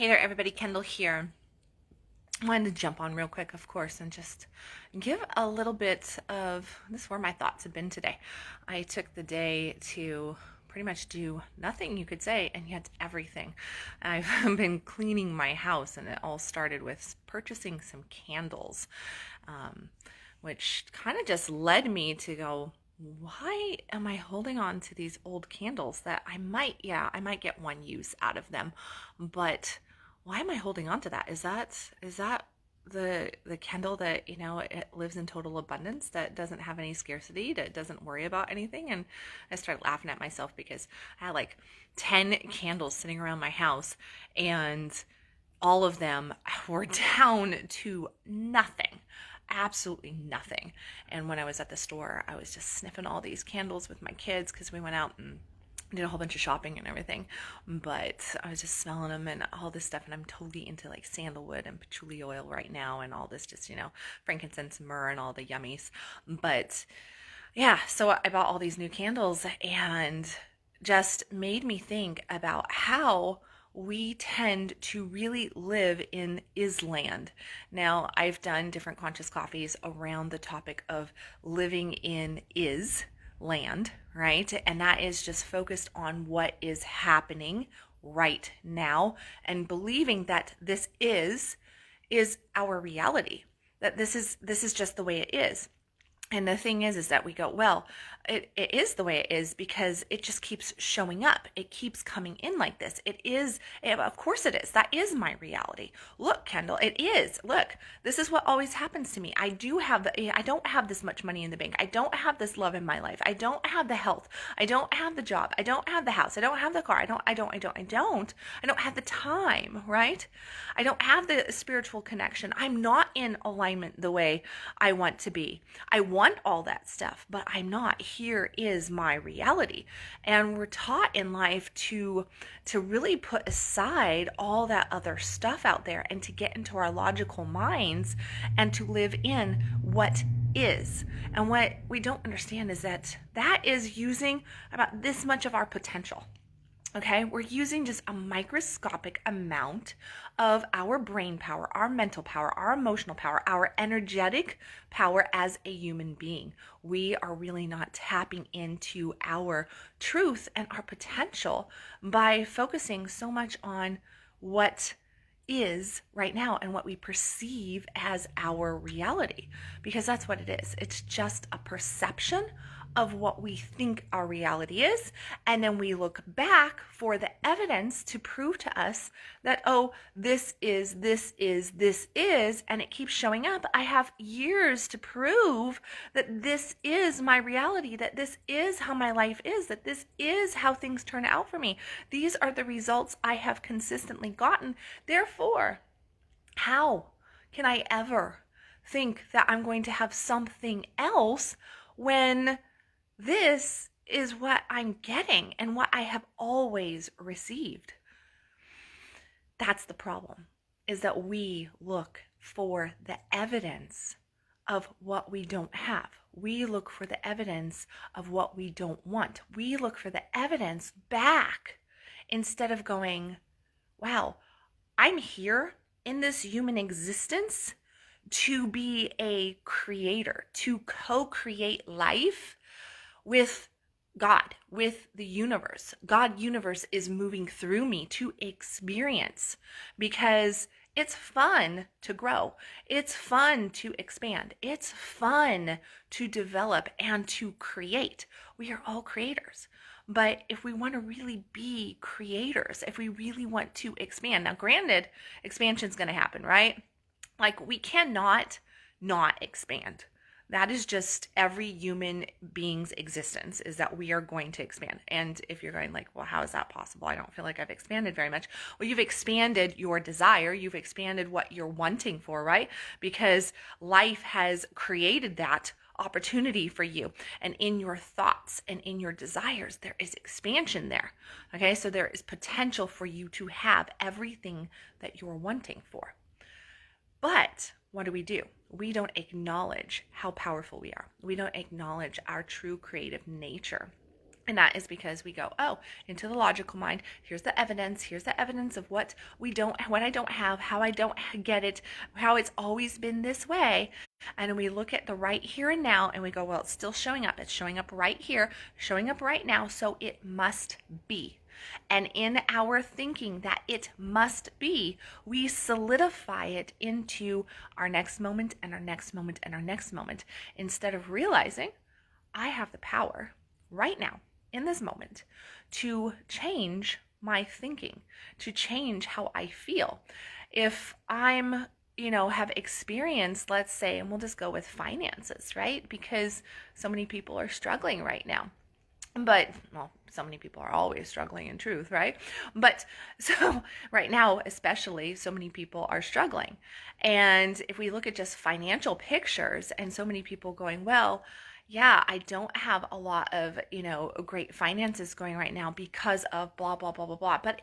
Hey there, everybody. Kendall here. I wanted to jump on real quick, of course, and just give a little bit of this is where my thoughts have been today. I took the day to pretty much do nothing, you could say, and yet everything. I've been cleaning my house, and it all started with purchasing some candles, um, which kind of just led me to go, why am I holding on to these old candles that I might get one use out of them, but why am I holding on to that? Is that the Kendall that, it lives in total abundance, that doesn't have any scarcity, that doesn't worry about anything? And I started laughing at myself because I had like 10 candles sitting around my house, and all of them were down to nothing. Absolutely nothing. And when I was at the store, I was just sniffing all these candles with my kids because we went out and did a whole bunch of shopping and everything. But I was just smelling them and all this stuff. And I'm totally into like sandalwood and patchouli oil right now and all this, just, frankincense, myrrh, and all the yummies. But yeah, so I bought all these new candles and just made me think about how we tend to really live in Island. Now, I've done different conscious coffees around the topic of living in is land, right? And that is just focused on what is happening right now and believing that this is our reality. That this is just the way it is. And the thing is that we go, well, it is the way it is because it just keeps showing up. It keeps coming in like this. Of course it is. That is my reality. Look, Kendall, it is. Look, this is what always happens to me. I don't have this much money in the bank. I don't have this love in my life. I don't have the health. I don't have the job. I don't have the house. I don't have the car. I don't have the time, right? I don't have the spiritual connection. I'm not in alignment the way I want to be. I want all that stuff, but I'm not. Here is my reality. And we're taught in life to really put aside all that other stuff out there and to get into our logical minds and to live in what is. And what we don't understand is that is using about this much of our potential. Okay, we're using just a microscopic amount of our brain power, our mental power, our emotional power, our energetic power as a human being. We are really not tapping into our truth and our potential by focusing so much on what is right now and what we perceive as our reality, because that's what it is. It's just a perception of what we think our reality is, and then we look back for the evidence to prove to us that, oh, this is, and it keeps showing up. I have years to prove that this is my reality, that this is how my life is, that this is how things turn out for me. These are the results I have consistently gotten. Therefore, how can I ever think that I'm going to have something else when this is what I'm getting and what I have always received? That's the problem, is that we look for the evidence of what we don't have. We look for the evidence of what we don't want. We look for the evidence back instead of going, wow, I'm here in this human existence to be a creator, to co-create life with God, with the universe. God universe is moving through me to experience, because it's fun to grow. It's fun to expand. It's fun to develop and to create. We are all creators. But if we want to really be creators, if we really want to expand, now granted, expansion is going to happen, right? Like, we cannot not expand. That is just every human being's existence, is that we are going to expand. And if you're going like, well, how is that possible? I don't feel like I've expanded very much. Well, you've expanded your desire. You've expanded what you're wanting for, right? Because life has created that opportunity for you. And in your thoughts and in your desires, there is expansion there. Okay, so there is potential for you to have everything that you're wanting for. But what do? We don't acknowledge how powerful we are. We don't acknowledge our true creative nature. And that is because we go, oh, into the logical mind. Here's the evidence. Here's the evidence of what I don't have, how I don't get it, how it's always been this way. And we look at the right here and now and we go, well, it's still showing up. It's showing up right here, showing up right now. So it must be. And in our thinking that it must be, we solidify it into our next moment and our next moment and our next moment, instead of realizing I have the power right now in this moment to change my thinking, to change how I feel. If I'm, have experienced, let's say, and we'll just go with finances, right? Because so many people are struggling right now. But, well, so many people are always struggling in truth, right? But so right now, especially, so many people are struggling. And if we look at just financial pictures and so many people going, well, yeah, I don't have a lot of, great finances going right now because of blah, blah, blah, blah, blah. But,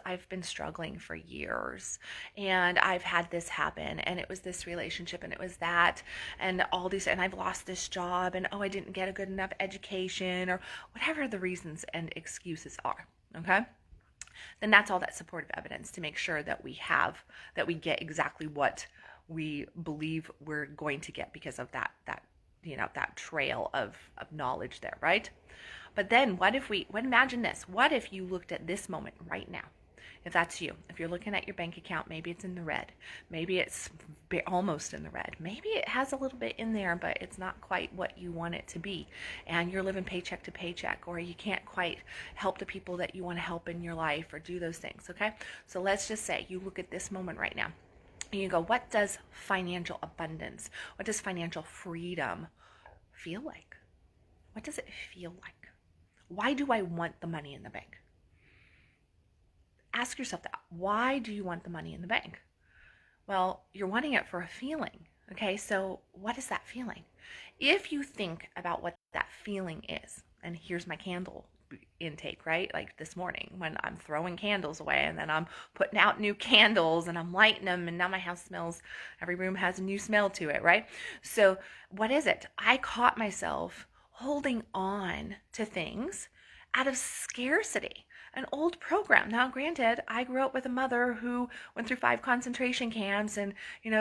I've been struggling for years and I've had this happen and it was this relationship and it was that and all these, and I've lost this job and, oh, I didn't get a good enough education or whatever the reasons and excuses are. Okay. Then that's all that supportive evidence to make sure that we get exactly what we believe we're going to get because of that trail of knowledge there, right? But then imagine this. What if you looked at this moment right now? If that's you, if you're looking at your bank account, maybe it's in the red, maybe it's almost in the red, maybe it has a little bit in there, but it's not quite what you want it to be. And you're living paycheck to paycheck, or you can't quite help the people that you want to help in your life or do those things. Okay. So let's just say you look at this moment right now. And you go, what does financial abundance, what does financial freedom feel like? What does it feel like? Why do I want the money in the bank? Ask yourself that. Why do you want the money in the bank? Well, you're wanting it for a feeling. Okay, so what is that feeling? If you think about what that feeling is, and here's my candle intake, right? Like this morning when I'm throwing candles away and then I'm putting out new candles and I'm lighting them and now my house smells, every room has a new smell to it, right? So what is it? I caught myself holding on to things out of scarcity, an old program. Now, granted, I grew up with a mother who went through 5 concentration camps and,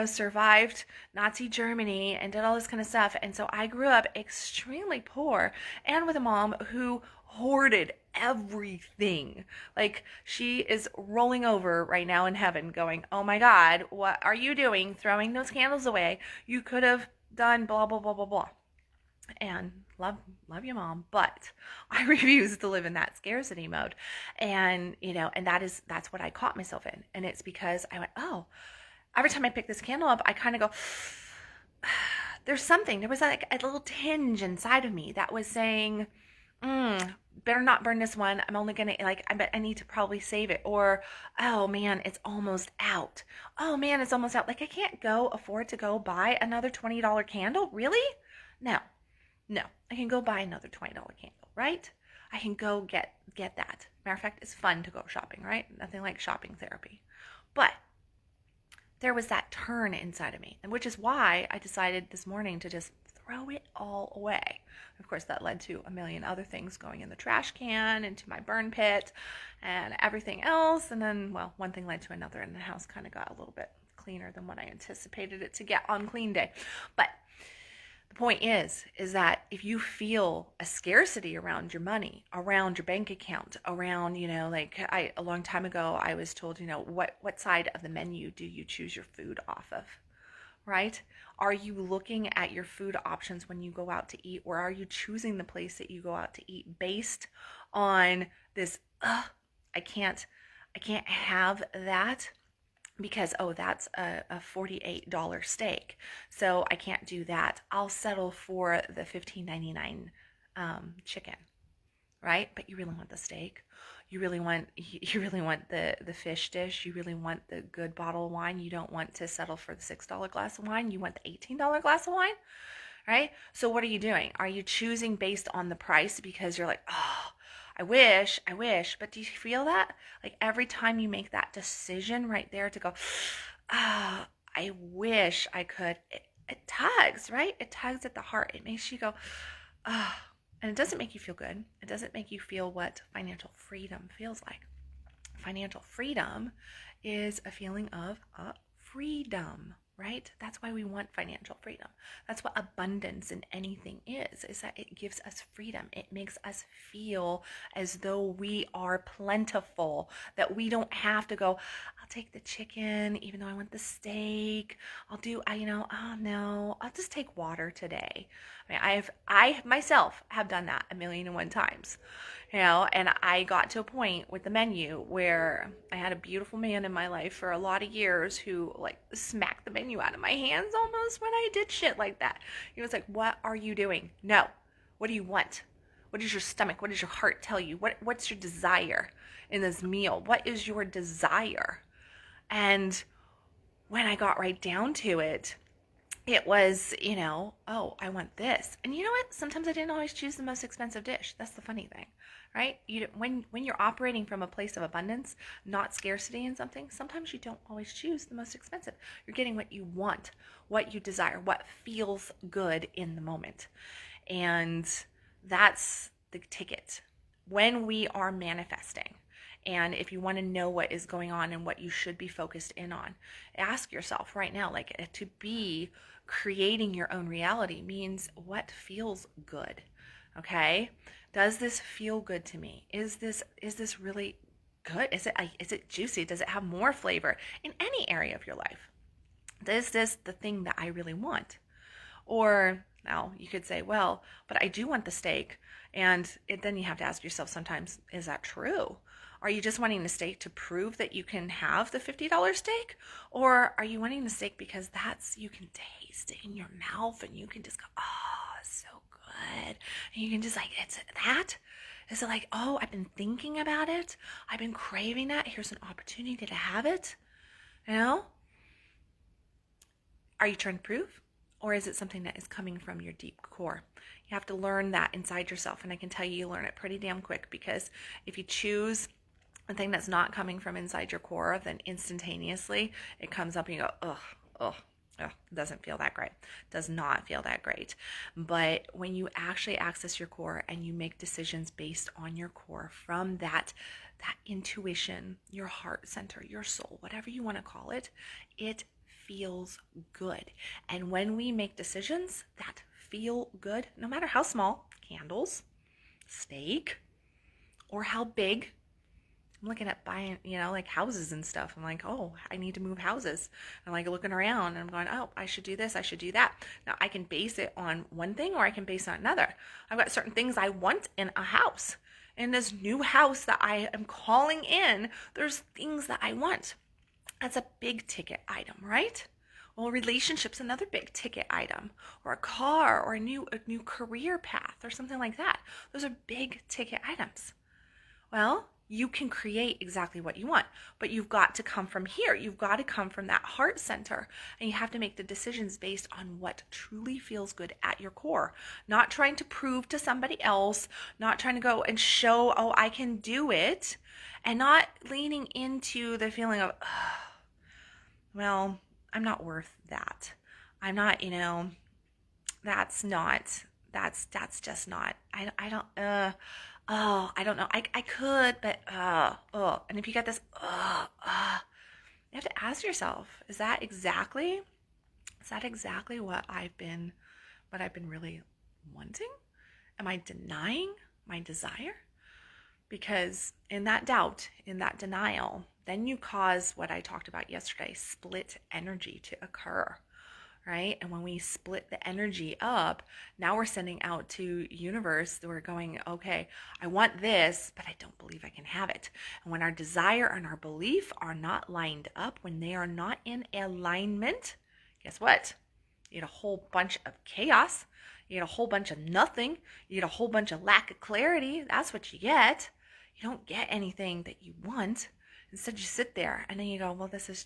survived Nazi Germany and did all this kind of stuff. And so I grew up extremely poor and with a mom who hoarded everything. Like, she is rolling over right now in heaven going, oh my God, what are you doing throwing those candles away? You could have done blah, blah, blah, blah, blah. And love you, Mom, but I refuse to live in that scarcity mode. And, and that's what I caught myself in. And it's because I went, oh, every time I pick this candle up, I kind of go, there was like a little tinge inside of me that was saying, better not burn this one. I'm only gonna, I bet I need to probably save it. Or, oh man, it's almost out. Oh man, it's almost out. Like, I can't afford to go buy another $20 candle. Really? No, I can go buy another $20 candle, right? I can go get that. Matter of fact, it's fun to go shopping, right? Nothing like shopping therapy. But there was that turn inside of me, and which is why I decided this morning to just throw it all away. Of course, that led to a million other things going in the trash can, into my burn pit, and everything else. And then, well, one thing led to another, and the house kind of got a little bit cleaner than what I anticipated it to get on clean day. But the point is that if you feel a scarcity around your money, around your bank account, around, a long time ago, I was told, what side of the menu do you choose your food off of, right? Are you looking at your food options when you go out to eat, or are you choosing the place that you go out to eat based on this, I can't have that because, oh, that's a $48 steak, so I can't do that. I'll settle for the $15.99 chicken, right? But you really want the steak. You really want the fish dish. You really want the good bottle of wine. You don't want to settle for the $6 glass of wine. You want the $18 glass of wine, right? So what are you doing? Are you choosing based on the price because you're like, oh, I wish, but do you feel that? Like, every time you make that decision right there to go, oh, I wish I could, it tugs, right? It tugs at the heart. It makes you go, oh, And it doesn't make you feel good. It doesn't make you feel what financial freedom feels like. Financial freedom is a feeling of freedom, right? That's why we want financial freedom. That's what abundance in anything is that it gives us freedom. It makes us feel as though we are plentiful, that we don't have to go, I'll take the chicken, even though I want the steak. Oh no, I'll just take water today. I mean, I myself have done that 1,000,001 times. And I got to a point with the menu where I had a beautiful man in my life for a lot of years who like smacked the menu out of my hands almost when I did shit like that. He was like, "What are you doing? No. What do you want? What does your stomach, what does your heart tell you? What's your desire in this meal? What is your desire?" And when I got right down to it, it was, oh, I want this. And you know what? Sometimes I didn't always choose the most expensive dish. That's the funny thing, right? When you're operating from a place of abundance, not scarcity in something, sometimes you don't always choose the most expensive. You're getting what you want, what you desire, what feels good in the moment. And that's the ticket. When we are manifesting, and if you want to know what is going on and what you should be focused in on, ask yourself right now, like, to be creating your own reality means what feels good. Okay? Does this feel good to me? Is this really good? Is it juicy? Does it have more flavor in any area of your life? Is this the thing that I really want? Or now you could say, well, but I do want the steak. And then you have to ask yourself sometimes, is that true? Are you just wanting the steak to prove that you can have the $50 steak? Or are you wanting the steak because you can taste it in your mouth and you can just go, oh, it's so good. And you can just like, it's that? Is it like, oh, I've been thinking about it. I've been craving that. Here's an opportunity to have it. Are you trying to prove? Or is it something that is coming from your deep core? You have to learn that inside yourself. And I can tell you learn it pretty damn quick, because if you choose a thing that's not coming from inside your core, then instantaneously it comes up and you go, ugh, it doesn't feel that great. Does not feel that great. But when you actually access your core and you make decisions based on your core from that intuition, your heart center, your soul, whatever you want to call it, it feels good. And when we make decisions that feel good, no matter how small, candles, steak, or how big, I'm looking at buying, like houses and stuff. I'm like, oh, I need to move houses. I'm like looking around and I'm going, oh, I should do this. I should do that. Now I can base it on one thing or I can base it on another. I've got certain things I want in a house. In this new house that I am calling in, there's things that I want. That's a big ticket item, right? Well, relationship's another big ticket item, or a car, or a new career path, or something like that. Those are big ticket items. Well, you can create exactly what you want, but you've got to come from here. You've got to come from that heart center, and you have to make the decisions based on what truly feels good at your core. Not trying to prove to somebody else, not trying to go and show, oh, I can do it, and not leaning into the feeling of, well, I'm not worth that. I'm not, that's just not, I don't know. I could, but, and if you get this, you have to ask yourself, is that exactly what I've been really wanting? Am I denying my desire? Because in that doubt, in that denial, then you cause what I talked about yesterday, split energy to occur, right? And when we split the energy up, now we're sending out to universe, we're going, okay, I want this, but I don't believe I can have it. And when our desire and our belief are not lined up, when they are not in alignment, guess what? You get a whole bunch of chaos. You get a whole bunch of nothing. You get a whole bunch of lack of clarity. That's what you get. You don't get anything that you want. Instead, you sit there and then you go, well, this is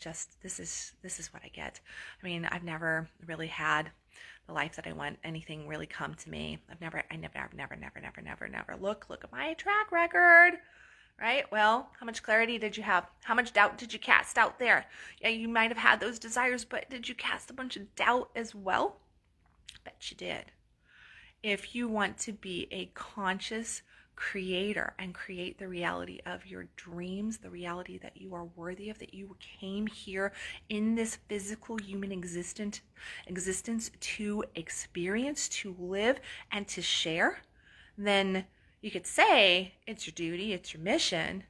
what I get. I mean, I've never really had the life that I want, anything really come to me. I've never look at my track record, right? Well, how much clarity did you have? How much doubt did you cast out there? Yeah, you might have had those desires, but did you cast a bunch of doubt as well? Bet you did. if you want to be a conscious creator and create the reality of your dreams, the reality that you are worthy of, that you came here in this physical human existence to experience, to live, and to share, then you could say it's your duty, it's your mission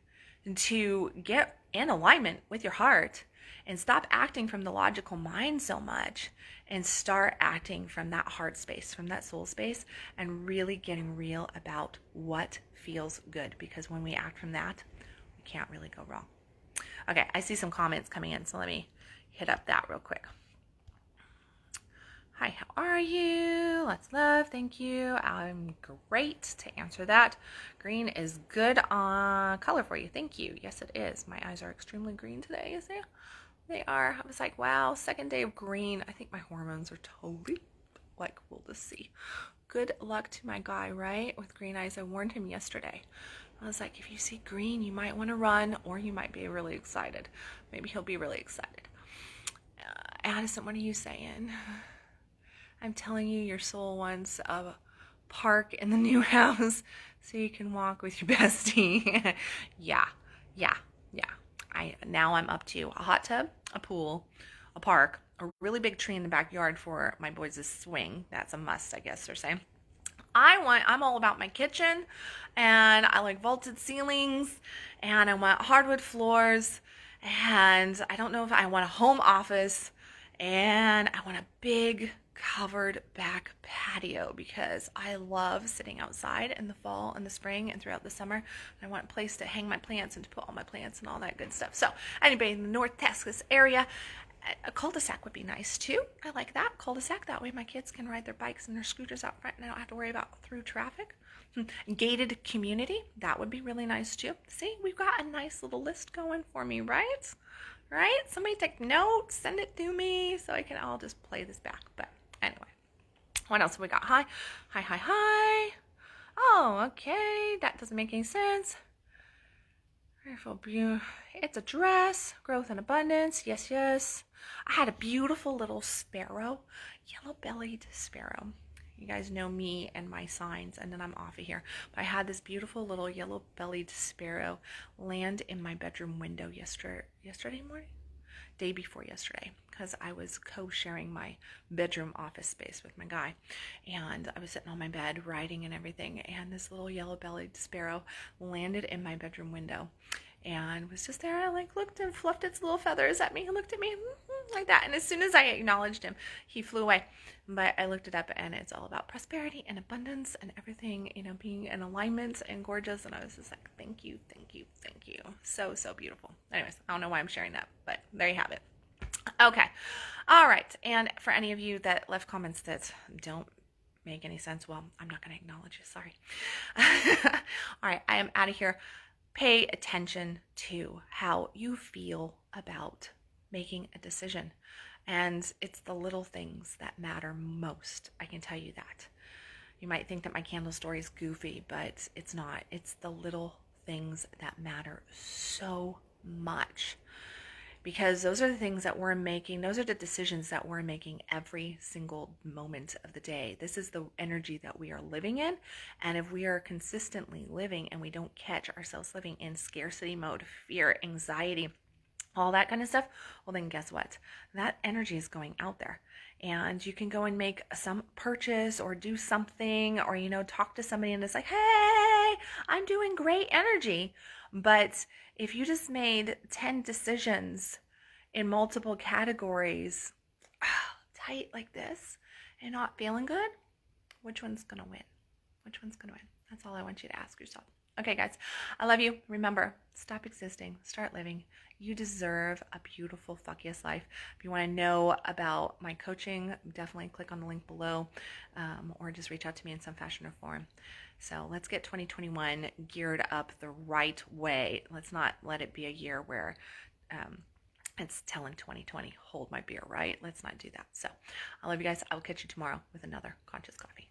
to get in alignment with your heart and stop acting from the logical mind so much and start acting from that heart space, from that soul space, and really getting real about what feels good. Because when we act from that, we can't really go wrong. Okay, I see some comments coming in, so let me hit up that real quick. Hi, how are you? Lots of love, thank you. I'm great to answer that. Green is good color for you. Thank you. Yes, it is. My eyes are extremely green today, is it? They are. I was like, wow, second day of green. I think my hormones are totally like, we'll just see. Good luck to my guy, right? With green eyes. I warned him yesterday. I was like, if you see green, you might want to run, or you might be really excited. Maybe he'll be really excited. Addison, what are you saying? I'm telling you, your soul wants a park in the new house so you can walk with your bestie. Yeah. Now I'm up to a hot tub, a pool, a park, a really big tree in the backyard for my boys' swing. That's a must, I guess they're saying. I'm all about my kitchen, and I like vaulted ceilings, and I want hardwood floors, and I don't know if I want a home office, and I want a big covered back patio because I love sitting outside in the fall and the spring and throughout the summer. I want a place to hang my plants and to put all my plants and all that good stuff. So anybody in the North Texas area, a cul-de-sac would be nice too. I like that cul-de-sac. That way my kids can ride their bikes and their scooters out front and I don't have to worry about through traffic. Gated community, that would be really nice too. See, we've got a nice little list going for me, right? Right? Somebody take notes, send it to me so I'll just play this back. But anyway, what else have we got? Hi. Oh, okay. That doesn't make any sense. It's a dress. Growth and abundance. Yes. I had a beautiful little sparrow. Yellow-bellied sparrow. You guys know me and my signs, and then I'm off of here. But I had this beautiful little yellow-bellied sparrow land in my bedroom window yesterday morning? Day before yesterday, because I was co-sharing my bedroom office space with my guy, and I was sitting on my bed writing and everything, and this little yellow-bellied sparrow landed in my bedroom window and was just there. I like looked and fluffed its little feathers at me. He looked at me like that, and as soon as I acknowledged him, he flew away. But I looked it up, and it's all about prosperity and abundance and everything, being in alignment and gorgeous. And I was just like, thank you. So beautiful. Anyways, I don't know why I'm sharing that, but there you have it. Okay. All right. And for any of you that left comments that don't make any sense, well, I'm not going to acknowledge you. Sorry. All right. I am out of here. Pay attention to how you feel about making a decision. And it's the little things that matter most. I can tell you that. You might think that my candle story is goofy, but it's not. It's the little things that matter so much. Because those are the things that we're making. Those are the decisions that we're making every single moment of the day. This is the energy that we are living in. And if we are consistently living and we don't catch ourselves living in scarcity mode, fear, anxiety, all that kind of stuff, well then guess what? That energy is going out there. And you can go and make some purchase or do something or, talk to somebody and it's like, hey, I'm doing great energy. But if you just made 10 decisions in multiple categories, tight like this and not feeling good, which one's going to win? That's all I want you to ask yourself. Okay, guys, I love you. Remember, stop existing, start living. You deserve a beautiful fuck yes life. If you want to know about my coaching, definitely click on the link below or just reach out to me in some fashion or form. So let's get 2021 geared up the right way. Let's not let it be a year where it's telling 2020, hold my beer, right? Let's not do that. So I love you guys. I will catch you tomorrow with another Conscious Coffee.